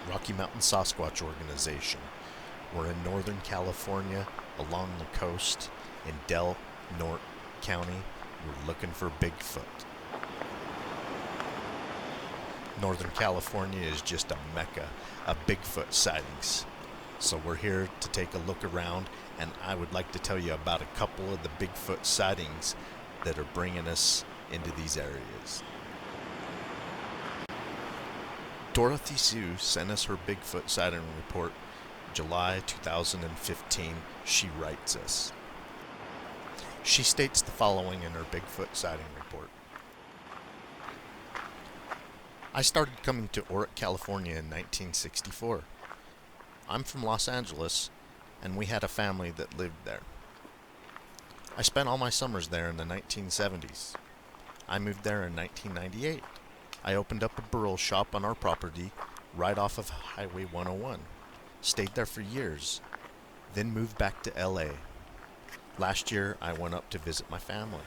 Rocky Mountain Sasquatch organization. We're in Northern California, along the coast, in Norte County. We're looking for Bigfoot. Northern California is just a mecca of Bigfoot sightings. So we're here to take a look around, and I would like to tell you about a couple of the Bigfoot sightings that are bringing us into these areas. Dorothy Sue sent us her Bigfoot sighting report July 2015. She writes us. She states the following in her Bigfoot sighting report. I started coming to Norte, California in 1964. I'm from Los Angeles, and we had a family that lived there. I spent all my summers there in the 1970s. I moved there in 1998. I opened up a burro shop on our property right off of Highway 101. Stayed there for years, then moved back to LA. Last year, I went up to visit my family.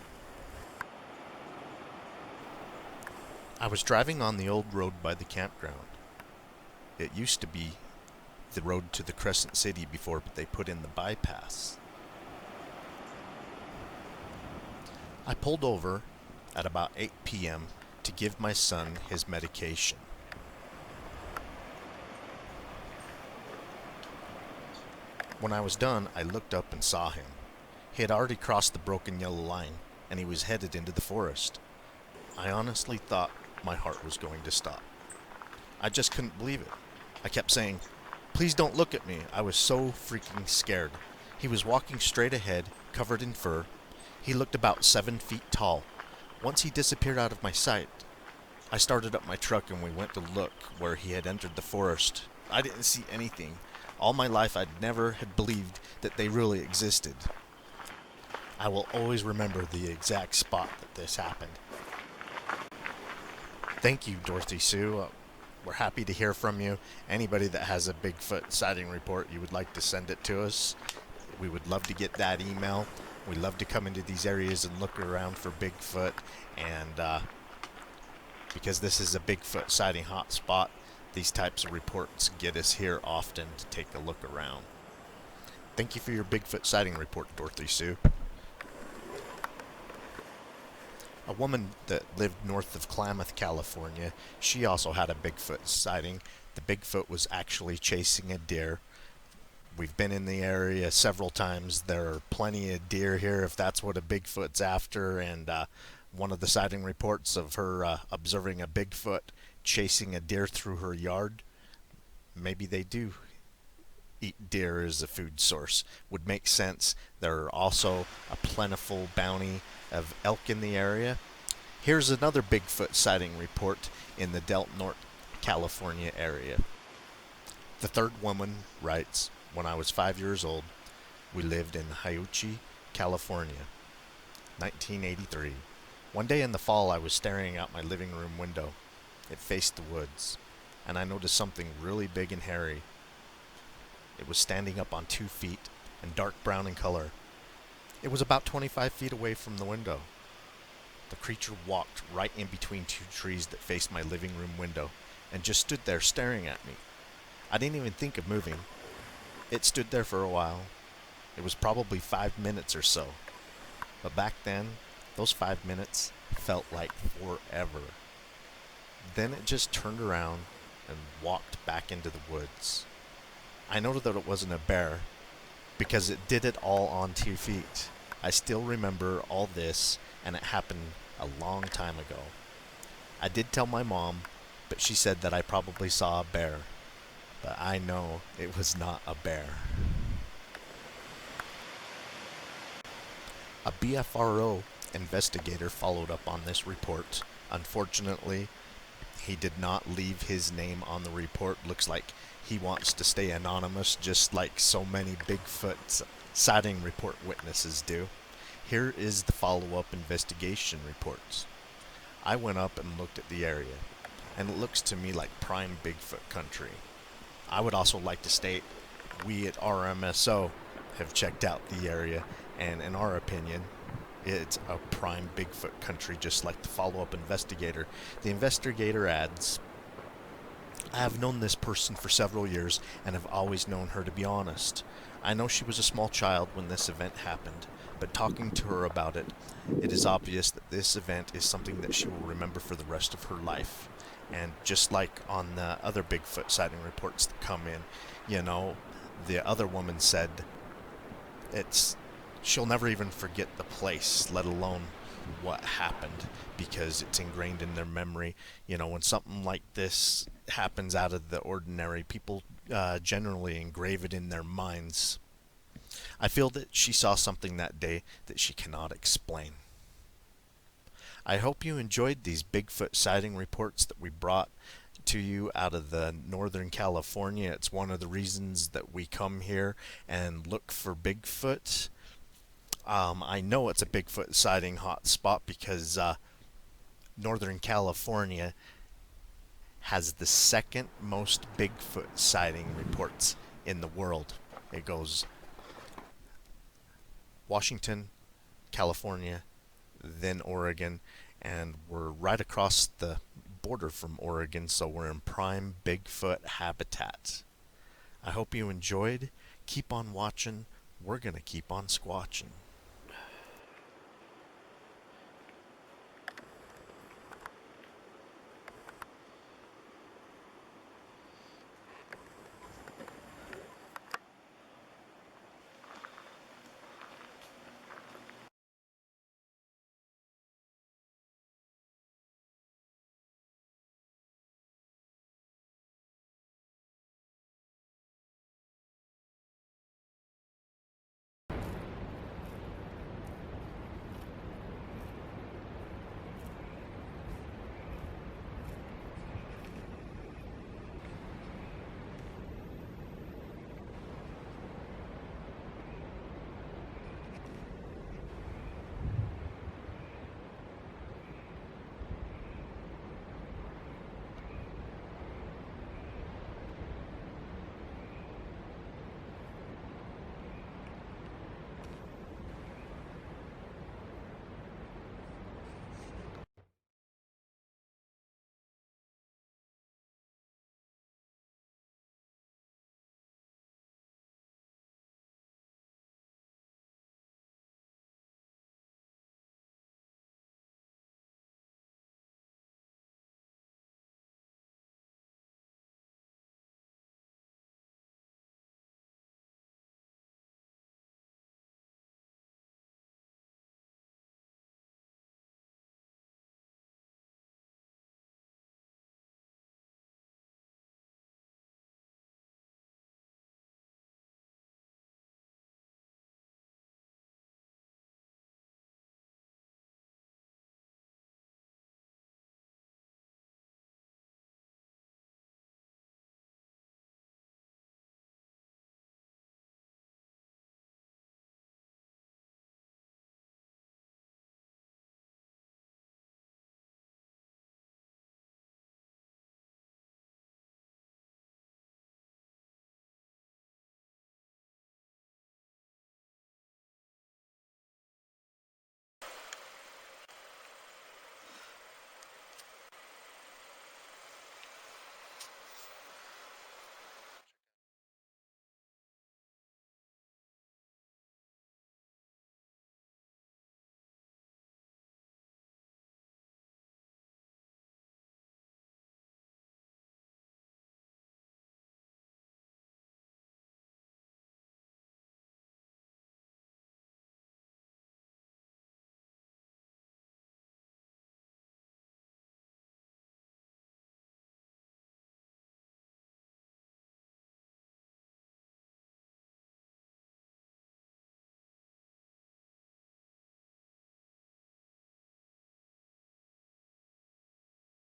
I was driving on the old road by the campground. It used to be the road to the Crescent City before they put in the bypass. I pulled over at about 8 p.m. to give my son his medication. When I was done, I looked up and saw him. He had already crossed the broken yellow line, and he was headed into the forest. I honestly thought my heart was going to stop. I just couldn't believe it. I kept saying, "Please don't look at me." I was so freaking scared. He was walking straight ahead, covered in fur. He looked about 7 feet tall. Once he disappeared out of my sight, I started up my truck and we went to look where he had entered the forest. I didn't see anything. All my life I'd never had believed that they really existed. I will always remember the exact spot that this happened. Thank you, Dorothy Sue. We're happy to hear from you. Anybody that has a Bigfoot sighting report, you would like to send it to us, we would love to get that email. We love to come into these areas and look around for Bigfoot, and because this is a Bigfoot sighting hotspot, these types of reports get us here often to take a look around. Thank you for your Bigfoot sighting report, Dorothy Sue. A woman that lived north of Klamath, California, she also had a Bigfoot sighting. The Bigfoot was actually chasing a deer. We've been in the area several times. There are plenty of deer here if that's what a Bigfoot's after, and one of the sighting reports of her observing a Bigfoot chasing a deer through her yard. Maybe they do eat deer as a food source. Would make sense. There are also a plentiful bounty of elk in the area. Here's another Bigfoot sighting report in the Norte, California area. The third woman writes, "When I was 5 years old, we lived in Hiuchi, California, 1983. One day in the fall, I was staring out my living room window. It faced the woods, and I noticed something really big and hairy. It was standing up on 2 feet and dark brown in color. It was about 25 feet away from the window. The creature walked right in between 2 trees that faced my living room window and just stood there staring at me. I didn't even think of moving. It stood there for a while. It was probably 5 minutes or so. But back then, those 5 minutes felt like forever. Then it just turned around and walked back into the woods. I noted that it wasn't a bear because it did it all on 2 feet. I still remember all this, and it happened a long time ago. I did tell my mom, but she said that I probably saw a bear. But I know it was not a bear." A BFRO investigator followed up on this report. Unfortunately, he did not leave his name on the report. Looks like he wants to stay anonymous, just like so many Bigfoot sighting report witnesses do. Here is the follow-up investigation reports. I went up and looked at the area, and it looks to me like prime Bigfoot country. I would also like to state, we at RMSO have checked out the area, and in our opinion, it's a prime Bigfoot country, just like the follow-up investigator. The investigator adds, I have known this person for several years and have always known her to be honest. I know she was a small child when this event happened, but talking to her about it, it is obvious that this event is something that she will remember for the rest of her life. And just like on the other Bigfoot sighting reports that come in, you know, the other woman said it's she'll never even forget the place, let alone what happened, because it's ingrained in their memory. You know, when something like this happens out of the ordinary, people generally engrave it in their minds. I feel that she saw something that day that she cannot explain. I hope you enjoyed these Bigfoot sighting reports that we brought to you out of the Northern California. It's one of the reasons that we come here and look for Bigfoot. I know it's a Bigfoot sighting hot spot because Northern California has the second most Bigfoot sighting reports in the world. It goes Washington, California, then Oregon, and we're right across the border from Oregon, so we're in prime Bigfoot habitat. I hope you enjoyed. Keep on watching. We're going to keep on squatching.